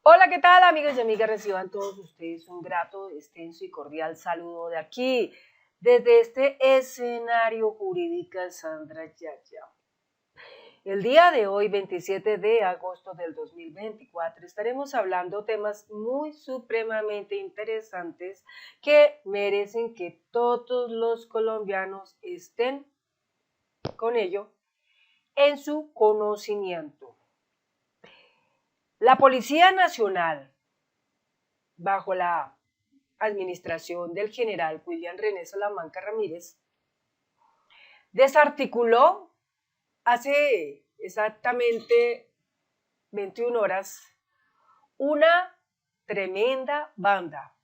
Hola, ¿qué tal, amigos y amigas? Reciban todos ustedes un grato, extenso y cordial saludo de aquí, desde este escenario jurídico Sandra Yaya. El día de hoy, 27 de agosto del 2024, estaremos hablando temas muy supremamente interesantes que merecen que todos los colombianos estén con ello en su conocimiento. La Policía Nacional, bajo la administración del general William René Salamanca Ramírez, desarticuló hace exactamente 21 horas una tremenda banda.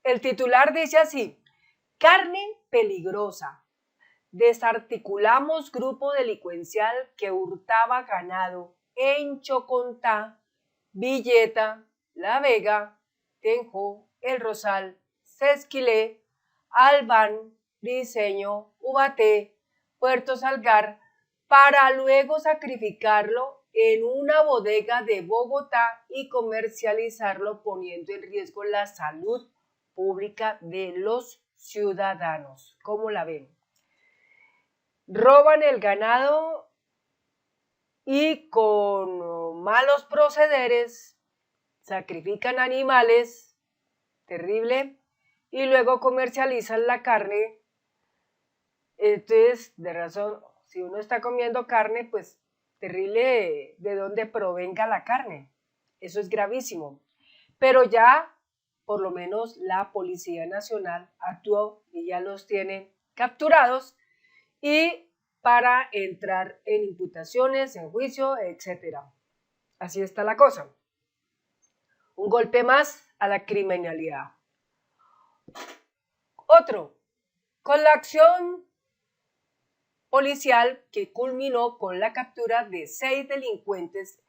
El titular dice así: carne peligrosa. Desarticulamos grupo delincuencial que hurtaba ganado en Chocontá, Villeta, La Vega, Tenjo, El Rosal, Sesquilé, Albán, Briceño, Ubaté, Puerto Salgar, para luego sacrificarlo en una bodega de Bogotá y comercializarlo, poniendo en riesgo la salud pública de los ciudadanos. ¿Cómo la ven? Roban el ganado y con malos procederes sacrifican animales, terrible, y luego comercializan la carne. Entonces, de razón, si uno está comiendo carne, pues terrible de dónde provenga la carne. Eso es gravísimo. Pero ya, por lo menos, la Policía Nacional actuó y ya los tienen capturados y para entrar en imputaciones, en juicio, etcétera. Así está la cosa. Un golpe más a la criminalidad. Otro, con la acción policial que culminó con la captura de 6 delincuentes,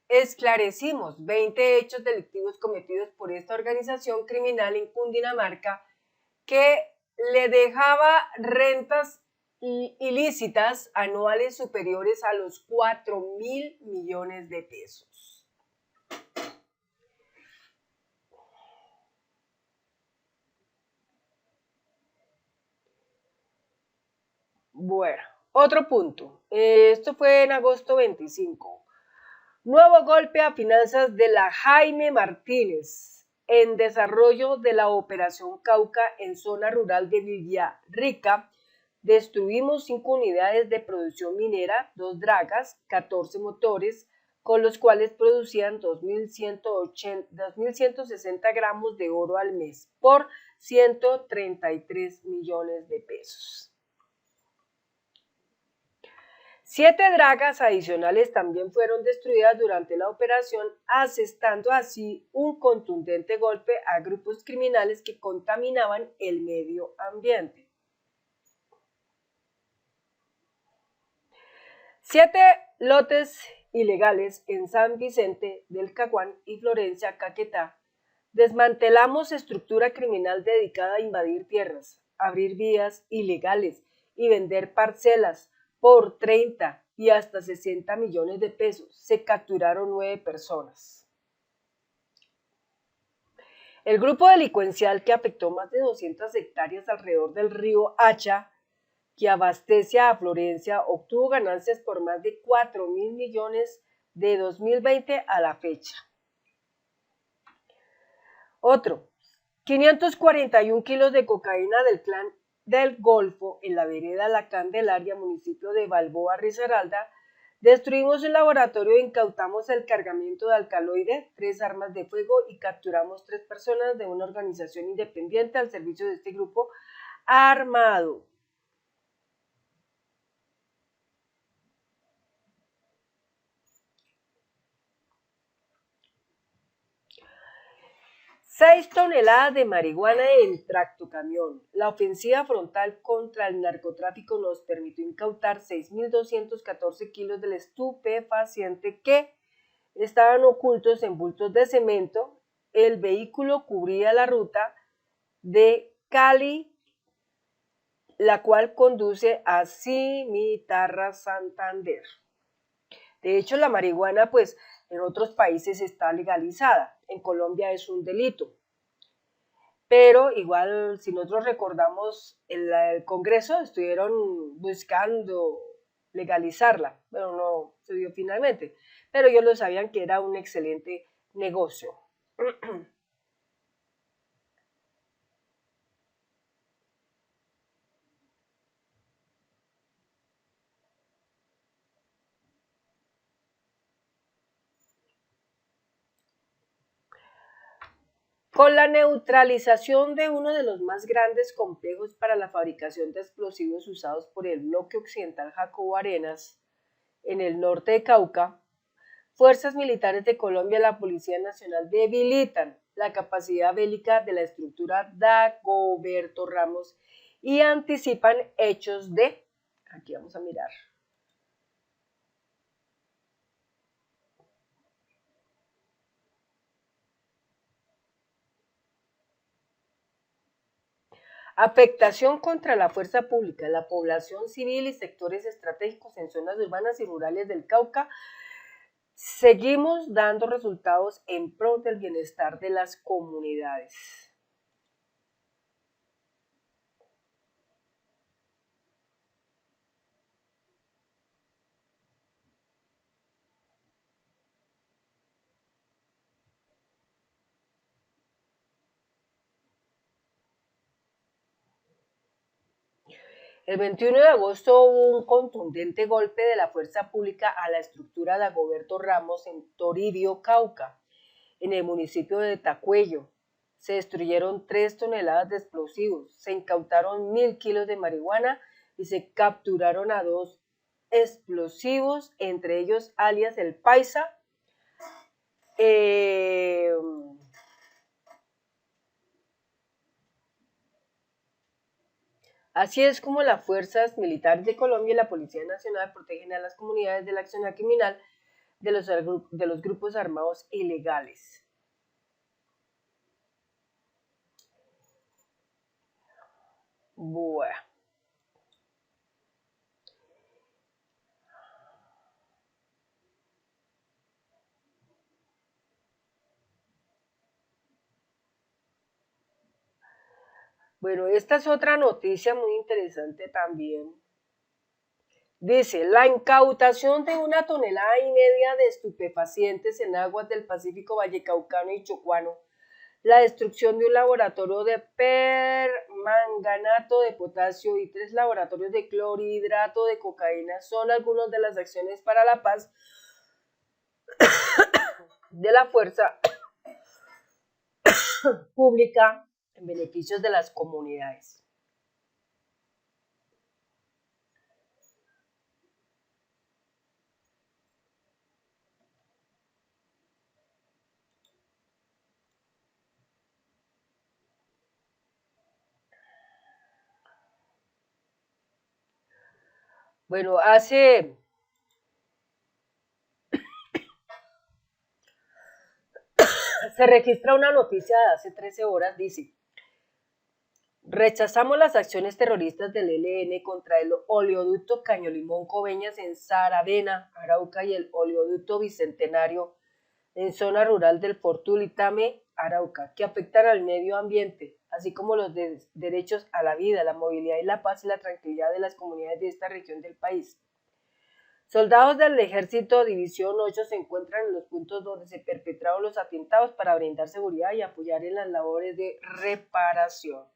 esclarecimos 20 hechos delictivos cometidos por esta organización criminal en Cundinamarca que le dejaba rentas ilícitas anuales superiores a los 4.000 millones de pesos. Bueno, otro punto. Esto fue en agosto 25. Nuevo golpe a finanzas de la Jaime Martínez en desarrollo de la Operación Cauca en zona rural de Villarrica. Destruimos 5 unidades de producción minera, 2 dragas, 14 motores, con los cuales producían 2.160 gramos de oro al mes por 133 millones de pesos. 7 dragas adicionales también fueron destruidas durante la operación, asestando así un contundente golpe a grupos criminales que contaminaban el medio ambiente. 7 lotes ilegales en San Vicente del Caguán y Florencia, Caquetá. Desmantelamos estructura criminal dedicada a invadir tierras, abrir vías ilegales y vender parcelas por 30 y hasta 60 millones de pesos. Se capturaron 9 personas. El grupo delincuencial que afectó más de 200 hectáreas alrededor del río Hacha, que abastece a Florencia, obtuvo ganancias por más de 4.000 millones de 2020 a la fecha. Otro, 541 kilos de cocaína del clan del Golfo en la vereda La Candelaria, municipio de Balboa, Risaralda. Destruimos el laboratorio e incautamos el cargamento de alcaloide, 3 armas de fuego y capturamos 3 personas de una organización independiente al servicio de este grupo armado. Seis toneladas de marihuana en tractocamión. La ofensiva frontal contra el narcotráfico nos permitió incautar 6.214 kilos del estupefaciente que estaban ocultos en bultos de cemento. El vehículo cubría la ruta de Cali, la cual conduce a Cimitarra, Santander. De hecho, la marihuana, pues, en otros países está legalizada. En Colombia es un delito. Pero igual, si nosotros recordamos, el Congreso estuvieron buscando legalizarla, pero no se dio finalmente. Pero ellos lo sabían que era un excelente negocio. Con la neutralización de uno de los más grandes complejos para la fabricación de explosivos usados por el bloque occidental Jacobo Arenas, en el norte de Cauca, fuerzas militares de Colombia y la Policía Nacional debilitan la capacidad bélica de la estructura Dagoberto Ramos y anticipan hechos de, aquí vamos a mirar, afectación contra la fuerza pública, la población civil y sectores estratégicos en zonas urbanas y rurales del Cauca. Seguimos dando resultados en pro del bienestar de las comunidades. El 21 de agosto hubo un contundente golpe de la fuerza pública a la estructura de Dagoberto Ramos en Toribio, Cauca, en el municipio de Tacuello. Se destruyeron 3 toneladas de explosivos, se incautaron 1.000 kilos de marihuana y se capturaron a 2 explosivos, entre ellos alias El Paisa. Eh, Así es como las fuerzas militares de Colombia y la Policía Nacional protegen a las comunidades de la acción criminal de los grupos armados ilegales. Bueno, bueno, esta es otra noticia muy interesante también. Dice, la incautación de 1,5 toneladas de estupefacientes en aguas del Pacífico Vallecaucano y Chocuano, la destrucción de un laboratorio de permanganato de potasio y 3 laboratorios de clorhidrato de cocaína son algunas de las acciones para la paz de la fuerza pública en beneficio de las comunidades. Bueno, se registra una noticia de hace 13 horas, dice, rechazamos las acciones terroristas del ELN contra el oleoducto Caño-Limón-Coveñas en Saravena, Arauca y el oleoducto Bicentenario en zona rural del Fortulitame, Arauca, que afectan al medio ambiente, así como los derechos a la vida, la movilidad y la paz y la tranquilidad de las comunidades de esta región del país. Soldados del Ejército División 8 se encuentran en los puntos donde se perpetraron los atentados para brindar seguridad y apoyar en las labores de reparación.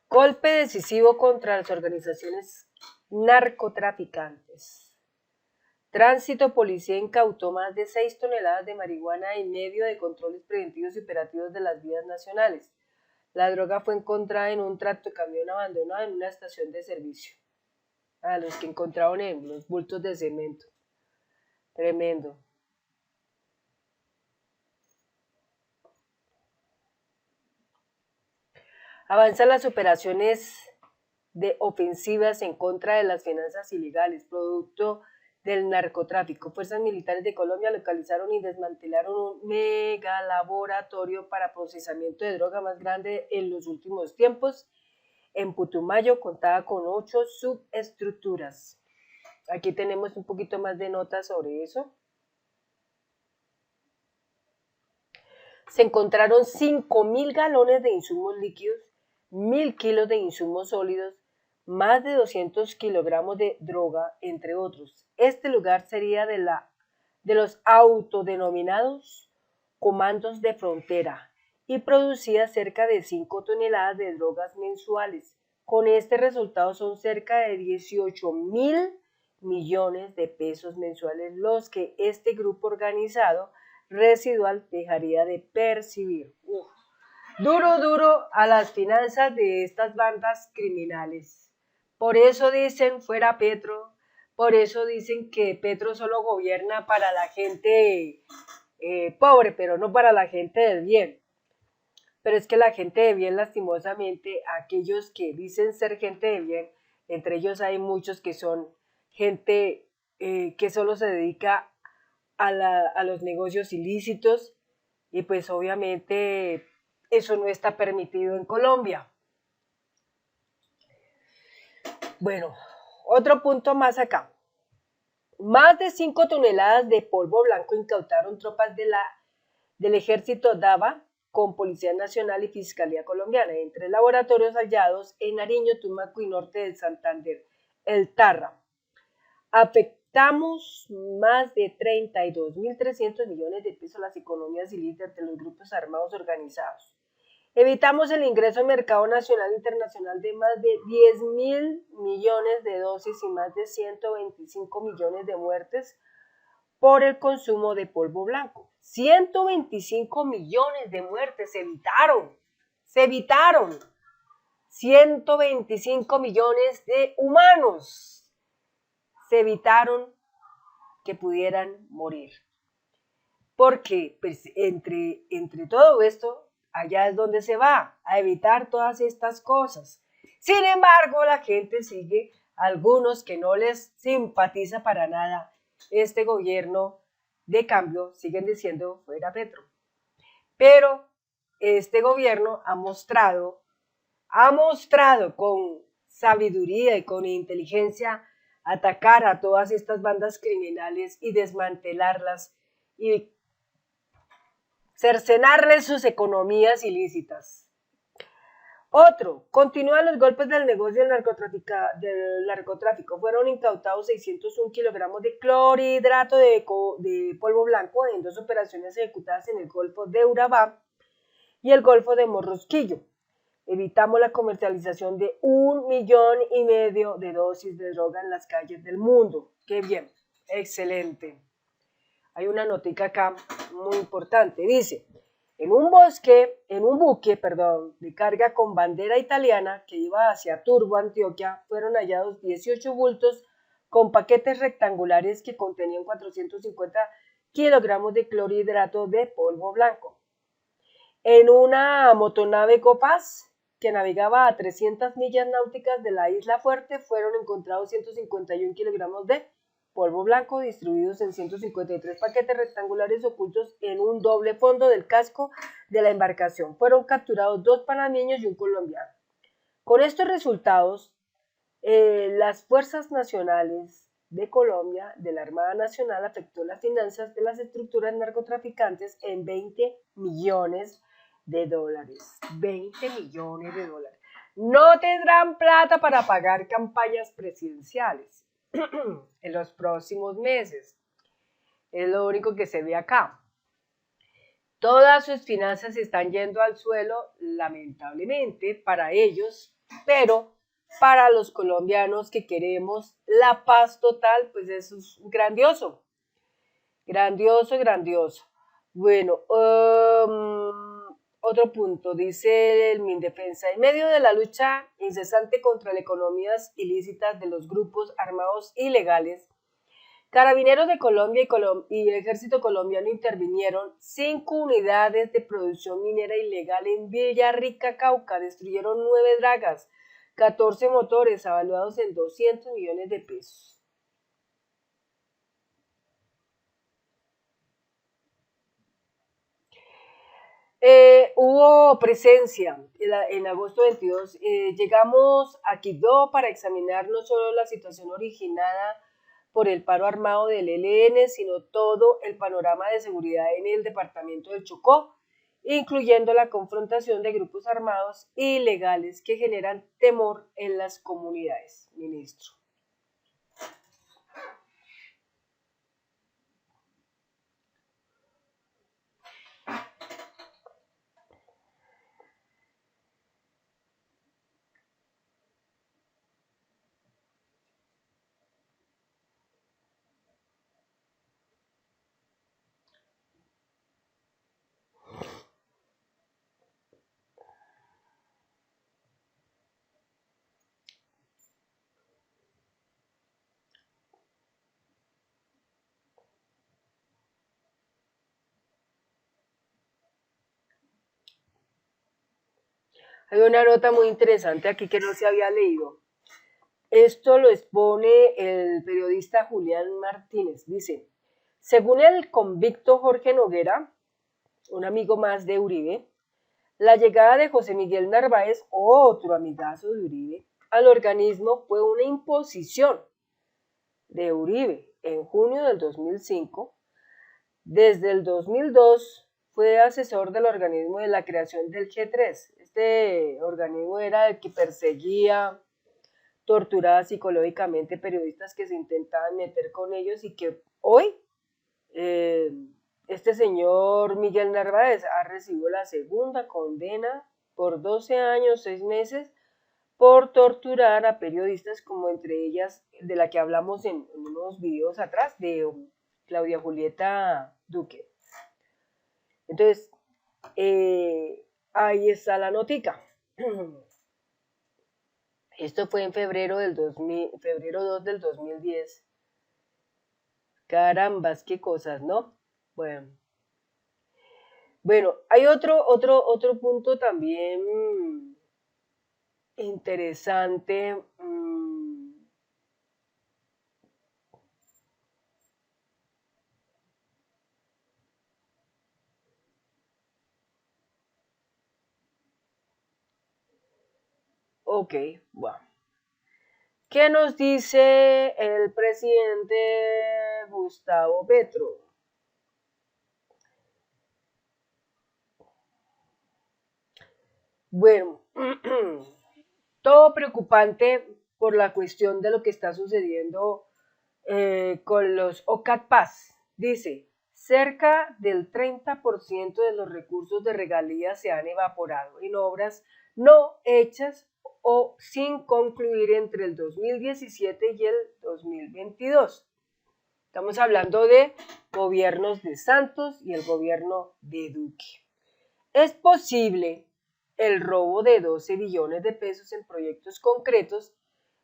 Golpe decisivo contra las organizaciones narcotraficantes. Tránsito, policía incautó más de 6 toneladas de marihuana en medio de controles preventivos y operativos de las vías nacionales. La droga fue encontrada en un tractocamión abandonado en una estación de servicio. A los que encontraron en los bultos de cemento. Tremendo. Avanzan las operaciones de ofensivas en contra de las finanzas ilegales, producto del narcotráfico. Fuerzas militares de Colombia localizaron y desmantelaron un megalaboratorio para procesamiento de droga más grande en los últimos tiempos. En Putumayo contaba con 8 subestructuras. Aquí tenemos un poquito más de notas sobre eso. Se encontraron 5.000 galones de insumos líquidos, 1.000 kilos de insumos sólidos, más de 200 kilogramos de droga, entre otros. Este lugar sería de los autodenominados comandos de frontera y producía cerca de 5 toneladas de drogas mensuales. Con este resultado son cerca de 18.000 millones de pesos mensuales los que este grupo organizado residual dejaría de percibir. Duro a las finanzas de estas bandas criminales. Por eso dicen fuera Petro, por eso dicen que Petro solo gobierna para la gente pobre, pero no para la gente del bien. Pero es que la gente de bien, lastimosamente, aquellos que dicen ser gente de bien, entre ellos hay muchos que son gente que solo se dedica a los negocios ilícitos, y pues obviamente eso no está permitido en Colombia. Bueno, otro punto más acá. Más de 5 toneladas de polvo blanco incautaron tropas del ejército DAVA con Policía Nacional y Fiscalía Colombiana, entre laboratorios hallados en Nariño, Tumaco y norte de Santander, el Tarra. Afectamos más de 32.300 millones de pesos a las economías ilícitas de los grupos armados organizados. Evitamos el ingreso al mercado nacional e internacional de más de 10.000 millones de dosis y más de 125 millones de muertes por el consumo de polvo blanco. 125 millones de muertes se evitaron. 125 millones de humanos se evitaron que pudieran morir. Porque pues, entre todo esto, allá es donde se va a evitar todas estas cosas. Sin embargo, la gente sigue, algunos que no les simpatiza para nada este gobierno de cambio, siguen diciendo fuera Petro. Pero este gobierno ha mostrado con sabiduría y con inteligencia atacar a todas estas bandas criminales y desmantelarlas y cercenarles sus economías ilícitas. Otro, continúan los golpes del negocio del narcotráfico. Fueron incautados 601 kilogramos de clorhidrato de polvo blanco en 2 operaciones ejecutadas en el Golfo de Urabá y el Golfo de Morrosquillo. Evitamos la comercialización de 1,5 millones de dosis de droga en las calles del mundo. ¡Qué bien! Excelente. Hay una notica acá muy importante. Dice, en un buque de carga con bandera italiana que iba hacia Turbo, Antioquia, fueron hallados 18 bultos con paquetes rectangulares que contenían 450 kilogramos de clorhidrato de polvo blanco. En una motonave Copaz que navegaba a 300 millas náuticas de la Isla Fuerte, fueron encontrados 151 kilogramos de polvo blanco distribuidos en 153 paquetes rectangulares ocultos en un doble fondo del casco de la embarcación. Fueron capturados 2 panameños y un colombiano. Con estos resultados, las fuerzas nacionales de Colombia, de la Armada Nacional, afectó las finanzas de las estructuras narcotraficantes en 20 millones de dólares. 20 millones de dólares. No tendrán plata para pagar campañas presidenciales en los próximos meses. Es lo único que se ve acá. Todas sus finanzas están yendo al suelo, lamentablemente, para ellos, pero para los colombianos que queremos la paz total, pues eso es grandioso. Grandioso. Bueno, otro punto, dice el Mindefensa, en medio de la lucha incesante contra las economías ilícitas de los grupos armados ilegales, Carabineros de Colombia y el Ejército colombiano intervinieron 5 unidades de producción minera ilegal en Villarrica, Cauca, destruyeron 9 dragas, 14 motores, evaluados en 200 millones de pesos. Hubo presencia en agosto 22. Llegamos a Quibdó para examinar no solo la situación originada por el paro armado del ELN, sino todo el panorama de seguridad en el departamento del Chocó, incluyendo la confrontación de grupos armados ilegales que generan temor en las comunidades, ministro. Hay una nota muy interesante aquí que no se había leído. Esto lo expone el periodista Julián Martínez. Dice, según el convicto Jorge Noguera, un amigo más de Uribe, la llegada de José Miguel Narváez, otro amigazo de Uribe, al organismo fue una imposición de Uribe en junio del 2005. Desde el 2002 fue asesor del organismo de la creación del G3. Este organismo era el que perseguía, torturaba psicológicamente periodistas que se intentaban meter con ellos y que hoy este señor Miguel Narváez ha recibido la segunda condena por 12 años, 6 meses, por torturar a periodistas como entre ellas de la que hablamos en unos videos atrás, de Claudia Julieta Duque. Entonces, ahí está la notica. Esto fue en febrero 2 del 2010. Carambas, qué cosas, ¿no? Bueno. Bueno, hay otro punto también interesante. Ok, bueno. ¿Qué nos dice el presidente Gustavo Petro? Bueno, todo preocupante por la cuestión de lo que está sucediendo con los OCAT Paz. Dice, cerca del 30% de los recursos de regalías se han evaporado en obras no hechas o sin concluir entre el 2017 y el 2022. Estamos hablando de gobiernos de Santos y el gobierno de Duque. Es posible el robo de 12 billones de pesos en proyectos concretos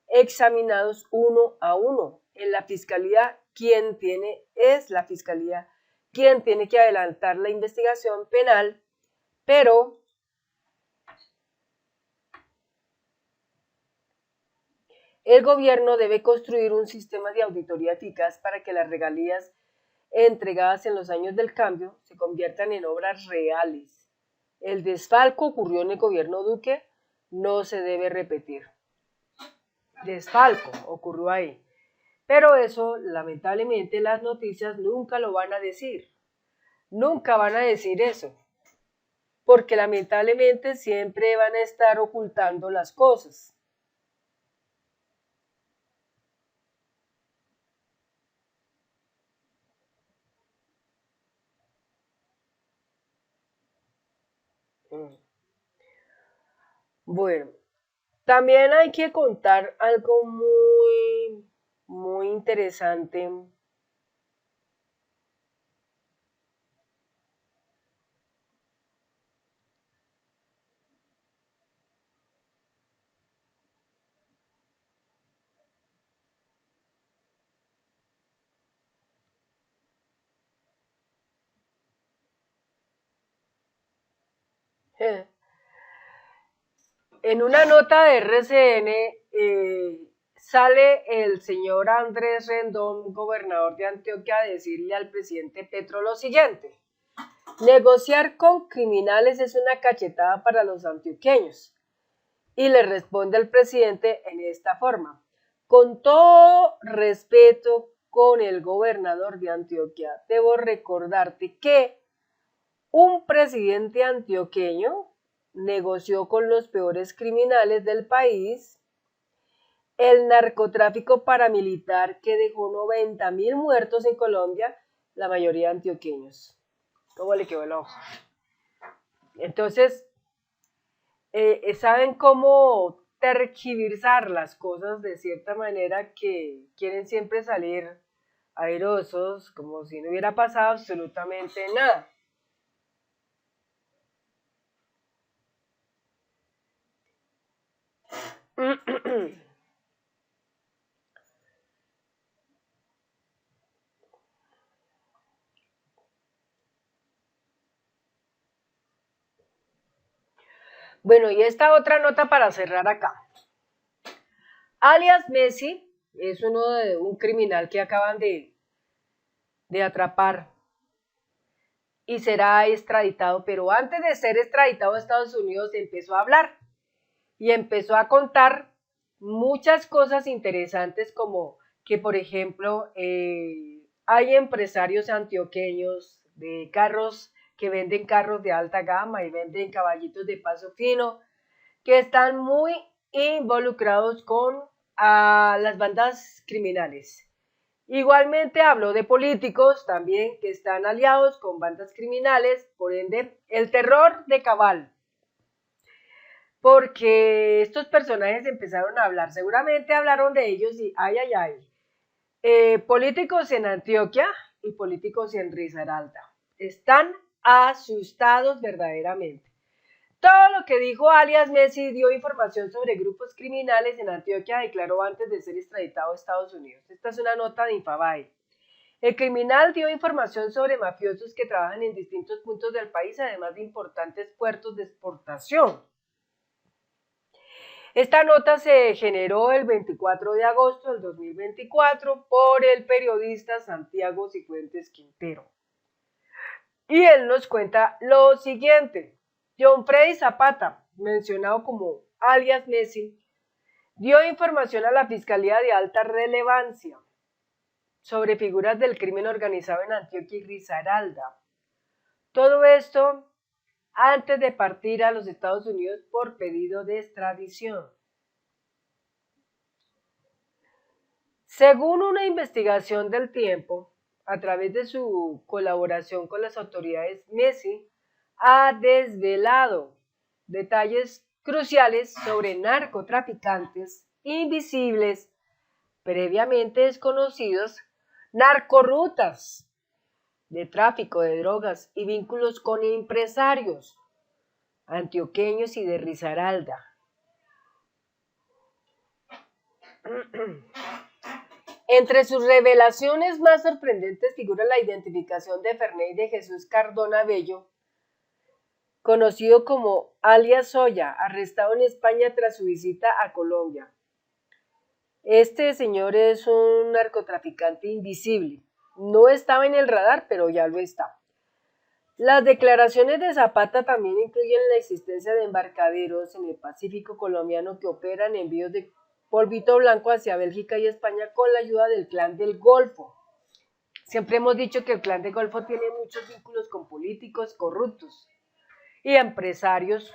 examinados uno a uno. En la fiscalía, es la fiscalía quien tiene que adelantar la investigación penal, pero el gobierno debe construir un sistema de auditoría eficaz para que las regalías entregadas en los años del cambio se conviertan en obras reales. El desfalco ocurrió en el gobierno Duque, no se debe repetir. Desfalco ocurrió ahí. Pero eso, lamentablemente, las noticias nunca lo van a decir. Nunca van a decir eso. Porque lamentablemente siempre van a estar ocultando las cosas. Bueno, también hay que contar algo muy interesante. En una nota de RCN sale el señor Andrés Rendón, gobernador de Antioquia, a decirle al presidente Petro lo siguiente. Negociar con criminales es una cachetada para los antioqueños. Y le responde el presidente en esta forma: con todo respeto con el gobernador de Antioquia, debo recordarte que un presidente antioqueño negoció con los peores criminales del país el narcotráfico paramilitar que dejó 90.000 muertos en Colombia, la mayoría antioqueños. ¿Cómo le quedó el ojo? Entonces, saben cómo tergiversar las cosas de cierta manera que quieren siempre salir airosos, como si no hubiera pasado absolutamente nada. Bueno, y esta otra nota para cerrar acá. Alias Messi es un criminal que acaban de atrapar y será extraditado, pero antes de ser extraditado a Estados Unidos empezó a hablar y empezó a contar muchas cosas interesantes, como que, por ejemplo, hay empresarios antioqueños de carros que venden carros de alta gama y venden caballitos de paso fino, que están muy involucrados con las bandas criminales. Igualmente habló de políticos también que están aliados con bandas criminales, por ende, el terror de Cabal, porque estos personajes empezaron a hablar, seguramente hablaron de ellos y ay, ay, ay, políticos en Antioquia y políticos en Risaralda están asustados verdaderamente. Todo lo que dijo alias Messi dio información sobre grupos criminales en Antioquia, declaró antes de ser extraditado a Estados Unidos. Esta es una nota de Infobae. El criminal dio información sobre mafiosos que trabajan en distintos puntos del país, además de importantes puertos de exportación. Esta nota se generó el 24 de agosto del 2024 por el periodista Santiago Cifuentes Quintero. Y él nos cuenta lo siguiente. John Freddy Zapata, mencionado como alias Messi, dio información a la Fiscalía de Alta Relevancia sobre figuras del crimen organizado en Antioquia y Risaralda. Todo esto antes de partir a los Estados Unidos por pedido de extradición. Según una investigación del Tiempo, a través de su colaboración con las autoridades, Messi ha desvelado detalles cruciales sobre narcotraficantes invisibles, previamente desconocidos, narcorrutas de tráfico de drogas y vínculos con empresarios antioqueños y de Risaralda. Entre sus revelaciones más sorprendentes figura la identificación de Ferney de Jesús Cardona Bello, conocido como alias Soya, arrestado en España tras su visita a Colombia. Este señor es un narcotraficante invisible. No estaba en el radar, pero ya lo está. Las declaraciones de Zapata también incluyen la existencia de embarcaderos en el Pacífico colombiano que operan envíos de polvito blanco hacia Bélgica y España con la ayuda del Clan del Golfo. Siempre hemos dicho que el Clan del Golfo tiene muchos vínculos con políticos corruptos y empresarios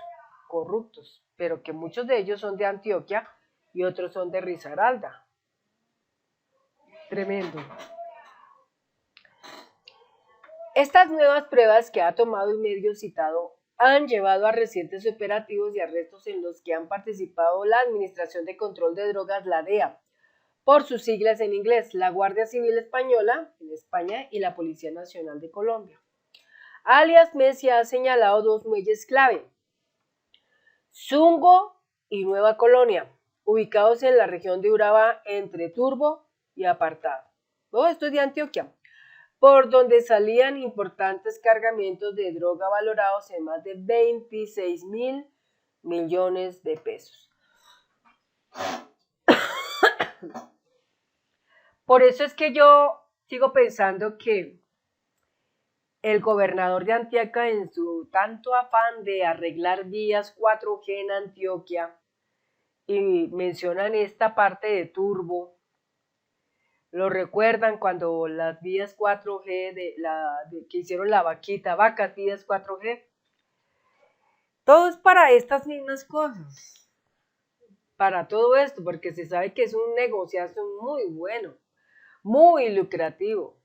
corruptos, pero que muchos de ellos son de Antioquia y otros son de Risaralda. Tremendo. Estas nuevas pruebas que ha tomado el medio citado han llevado a recientes operativos y arrestos en los que han participado la Administración de Control de Drogas, la DEA, por sus siglas en inglés, la Guardia Civil Española en España y la Policía Nacional de Colombia. Alias Messi ha señalado dos muelles clave, Zungo y Nueva Colonia, ubicados en la región de Urabá entre Turbo y Apartado. Esto es de Antioquia, por donde salían importantes cargamentos de droga valorados en más de 26.000 millones de pesos. Por eso es que yo sigo pensando que el gobernador de Antioquia, en su tanto afán de arreglar vías 4G en Antioquia, y mencionan esta parte de turbo, lo recuerdan cuando las vías 4G que hicieron la vaquita, vacas vías 4G, todo es para estas mismas cosas, para todo esto, porque se sabe que es un negociazo muy bueno, muy lucrativo,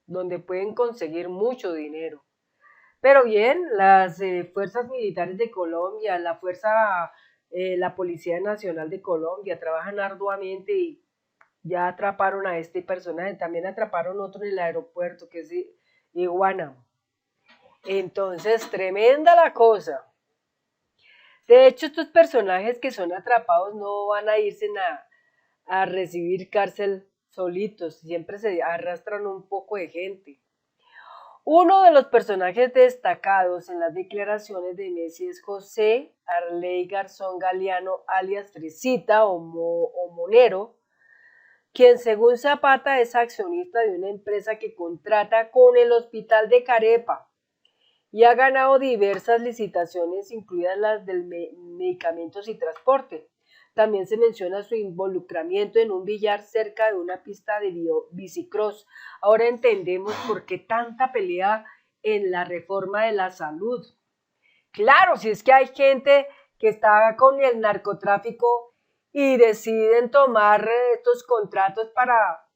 donde pueden conseguir mucho dinero. Pero bien, las fuerzas militares de Colombia, la Policía Nacional de Colombia trabajan arduamente y ya atraparon a este personaje, también atraparon otro en el aeropuerto que es Iguana. Entonces, tremenda la cosa. De hecho, estos personajes que son atrapados no van a irse a recibir cárcel solitos, siempre se arrastran un poco de gente. Uno de los personajes destacados en las declaraciones de Messi es José Arley Garzón Galeano, alias Fresita o Monero, quien según Zapata es accionista de una empresa que contrata con el Hospital de Carepa y ha ganado diversas licitaciones, incluidas las de medicamentos y transporte. También se menciona su involucramiento en un billar cerca de una pista de bicicross. Ahora entendemos por qué tanta pelea en la reforma de la salud. Claro, si es que hay gente que está con el narcotráfico y deciden tomar estos contratos para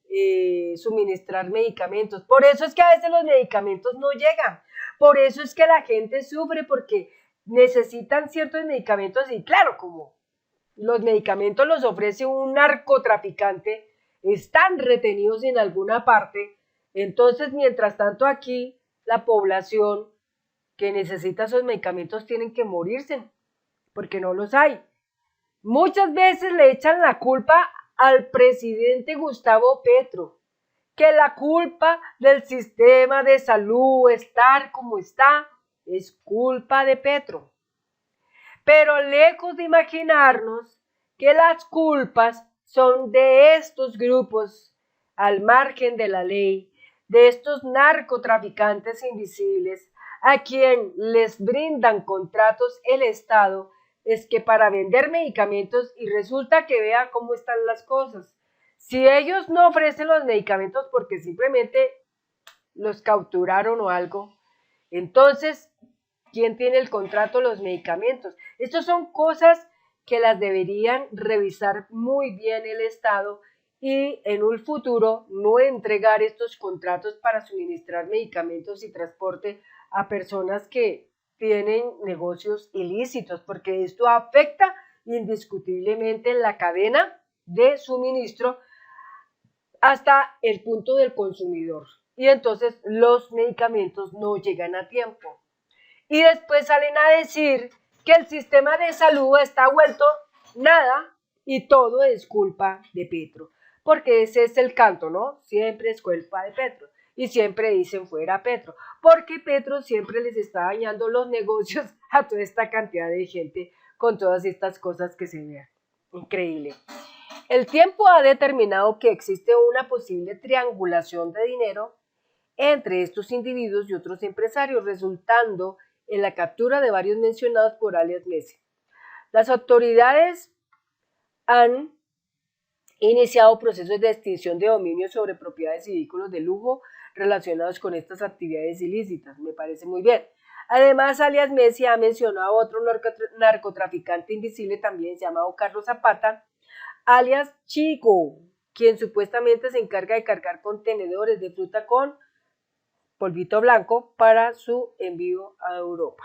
suministrar medicamentos. Por eso es que a veces los medicamentos no llegan. Por eso es que la gente sufre porque necesitan ciertos medicamentos y claro, como los medicamentos los ofrece un narcotraficante, están retenidos en alguna parte, entonces mientras tanto aquí la población que necesita esos medicamentos tienen que morirse porque no los hay. Muchas veces le echan la culpa al presidente Gustavo Petro, que la culpa del sistema de salud estar como está es culpa de Petro. Pero lejos de imaginarnos que las culpas son de estos grupos al margen de la ley, de estos narcotraficantes invisibles, a quien les brindan contratos el Estado, es que para vender medicamentos y resulta que vea cómo están las cosas. Si ellos no ofrecen los medicamentos porque simplemente los capturaron o algo, entonces ¿quién tiene el contrato? Los medicamentos. Estas son cosas que las deberían revisar muy bien el Estado y en un futuro no entregar estos contratos para suministrar medicamentos y transporte a personas que tienen negocios ilícitos, porque esto afecta indiscutiblemente la cadena de suministro hasta el punto del consumidor. Y entonces los medicamentos no llegan a tiempo. Y después salen a decir que el sistema de salud está vuelto nada y todo es culpa de Petro. Porque ese es el canto, ¿no? Siempre es culpa de Petro. Y siempre dicen fuera Petro. Porque Petro siempre les está dañando los negocios a toda esta cantidad de gente con todas estas cosas que se vean. Increíble. El tiempo ha determinado que existe una posible triangulación de dinero entre estos individuos y otros empresarios, resultando en la captura de varios mencionados por alias Messi. Las autoridades han iniciado procesos de extinción de dominio sobre propiedades y vehículos de lujo relacionados con estas actividades ilícitas. Me parece muy bien. Además, alias Messi ha mencionado a otro narcotraficante invisible también llamado Carlos Zapata, alias Chico, quien supuestamente se encarga de cargar contenedores de fruta con polvito blanco para su envío a Europa.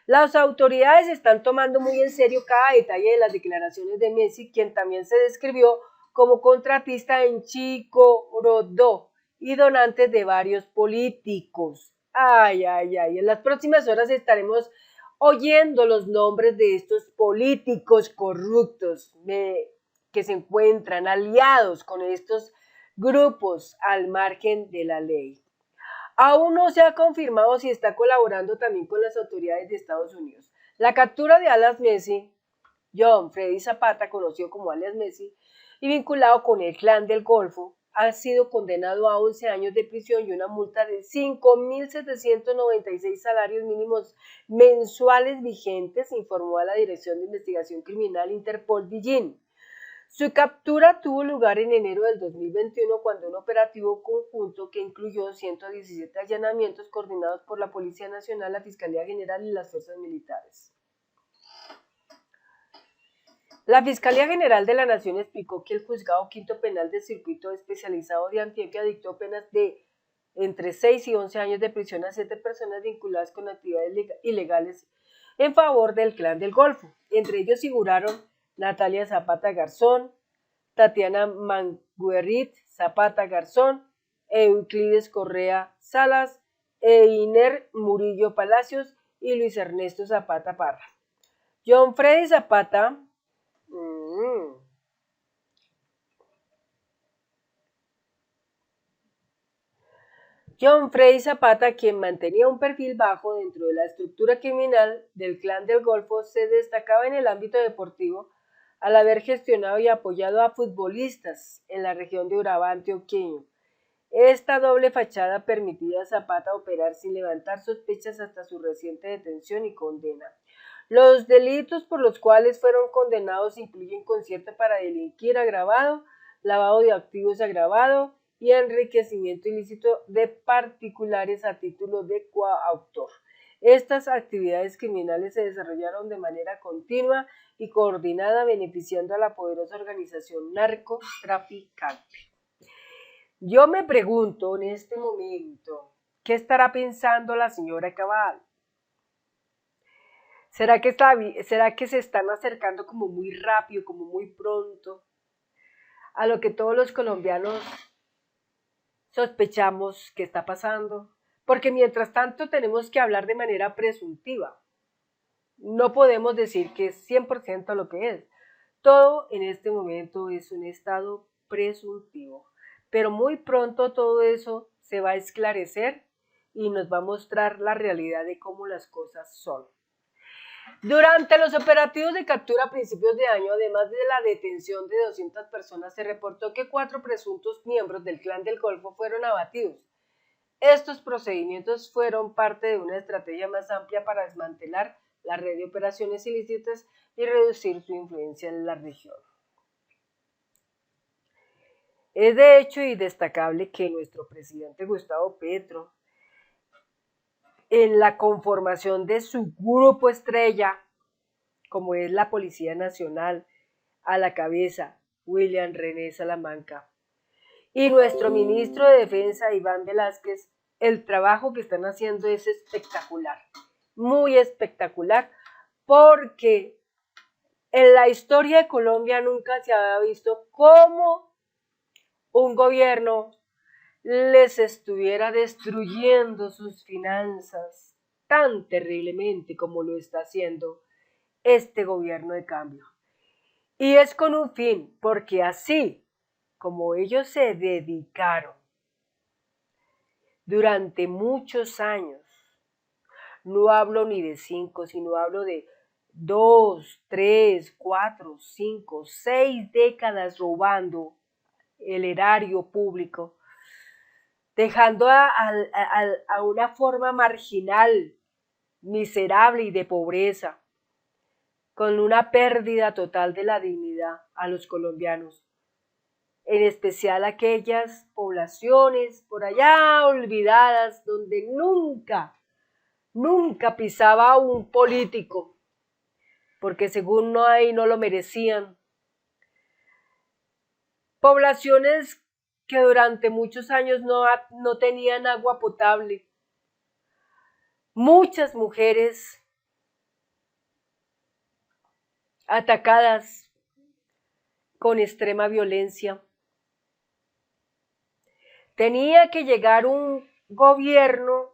Las autoridades están tomando muy en serio cada detalle de las declaraciones de Messi, quien también se describió como contratista en Chico Rodó y donante de varios políticos. Ay, ay, ay, en las próximas horas estaremos oyendo los nombres de estos políticos corruptos que se encuentran aliados con estos grupos al margen de la ley. Aún no se ha confirmado si está colaborando también con las autoridades de Estados Unidos. La captura de alias Messi, John Freddy Zapata, conocido como alias Messi, y vinculado con el Clan del Golfo, ha sido condenado a 11 años de prisión y una multa de 5.796 salarios mínimos mensuales vigentes, informó a la Dirección de Investigación Criminal Interpol Dillín. Su captura tuvo lugar en enero del 2021 cuando un operativo conjunto que incluyó 117 allanamientos coordinados por la Policía Nacional, la Fiscalía General y las Fuerzas Militares. La Fiscalía General de la Nación explicó que el Juzgado Quinto Penal del Circuito Especializado de Antioquia dictó penas de entre 6 y 11 años de prisión a 7 personas vinculadas con actividades ilegales en favor del Clan del Golfo. Entre ellos figuraron Natalia Zapata Garzón, Tatiana Manguerit Zapata Garzón, Euclides Correa Salas, Einer Murillo Palacios y Luis Ernesto Zapata Parra. John Freddy Zapata John Freddy Zapata, quien mantenía un perfil bajo dentro de la estructura criminal del Clan del Golfo, se destacaba en el ámbito deportivo al haber gestionado y apoyado a futbolistas en la región de Urabá antioqueño. Esta doble fachada permitía a Zapata operar sin levantar sospechas hasta su reciente detención y condena. Los delitos por los cuales fueron condenados incluyen concierto para delinquir agravado, lavado de activos agravado y enriquecimiento ilícito de particulares a título de coautor. Estas actividades criminales se desarrollaron de manera continua y coordinada, beneficiando a la poderosa organización narcotraficante. Yo me pregunto en este momento, ¿qué estará pensando la señora Cabal? ¿Será que se están acercando como muy rápido, como muy pronto a lo que todos los colombianos sospechamos que está pasando? Porque mientras tanto tenemos que hablar de manera presuntiva. No podemos decir que es 100% lo que es. Todo en este momento es un estado presuntivo. Pero muy pronto todo eso se va a esclarecer y nos va a mostrar la realidad de cómo las cosas son. Durante los operativos de captura a principios de año, además de la detención de 200 personas, se reportó que 4 presuntos miembros del Clan del Golfo fueron abatidos. Estos procedimientos fueron parte de una estrategia más amplia para desmantelar la red de operaciones ilícitas y reducir su influencia en la región. Es de hecho y destacable que nuestro presidente Gustavo Petro, en la conformación de su grupo estrella, como es la Policía Nacional, a la cabeza William René Salamanca, y nuestro ministro de Defensa Iván Velázquez, el trabajo que están haciendo es espectacular, muy espectacular, porque en la historia de Colombia nunca se había visto cómo un gobierno les estuviera destruyendo sus finanzas tan terriblemente como lo está haciendo este gobierno de cambio. Y es con un fin, porque así como ellos se dedicaron durante muchos años, no hablo ni de 5, sino hablo de 2, 3, 4, 5, 6 décadas robando el erario público, dejando a una forma marginal, miserable y de pobreza, con una pérdida total de la dignidad a los colombianos, en especial aquellas poblaciones por allá olvidadas donde nunca pisaba un político, porque según no lo merecían. Poblaciones que durante muchos años no tenían agua potable. Muchas mujeres atacadas con extrema violencia. Tenía que llegar un gobierno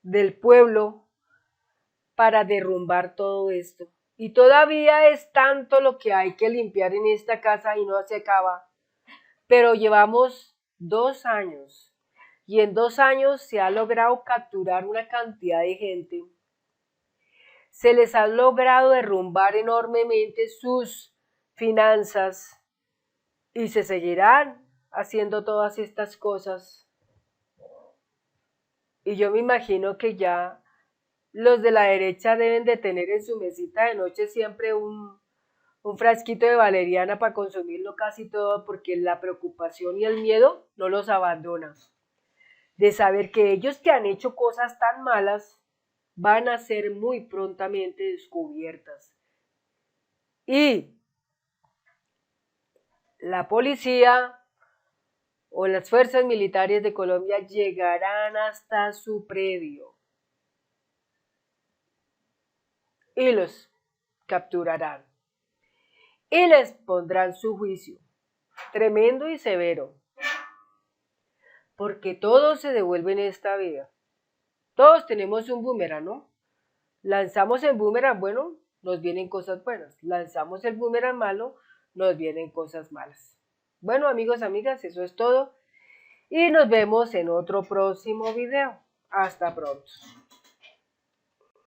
del pueblo para derrumbar todo esto. Y todavía es tanto lo que hay que limpiar en esta casa y no se acaba. Pero llevamos 2 años y en 2 años se ha logrado capturar una cantidad de gente. Se les ha logrado derrumbar enormemente sus finanzas y se seguirán haciendo todas estas cosas. Y yo me imagino que ya los de la derecha deben de tener en su mesita de noche siempre un frasquito de valeriana para consumirlo casi todo, porque la preocupación y el miedo no los abandona. De saber que ellos que han hecho cosas tan malas van a ser muy prontamente descubiertas. Y la policía o las fuerzas militares de Colombia llegarán hasta su predio y los capturarán y les pondrán su juicio, tremendo y severo, porque todo se devuelve en esta vida. Todos tenemos un boomerang, ¿no? Lanzamos el boomerang bueno, nos vienen cosas buenas. Lanzamos el boomerang malo, nos vienen cosas malas. Bueno, amigos, amigas, eso es todo. Y nos vemos en otro próximo video. Hasta pronto.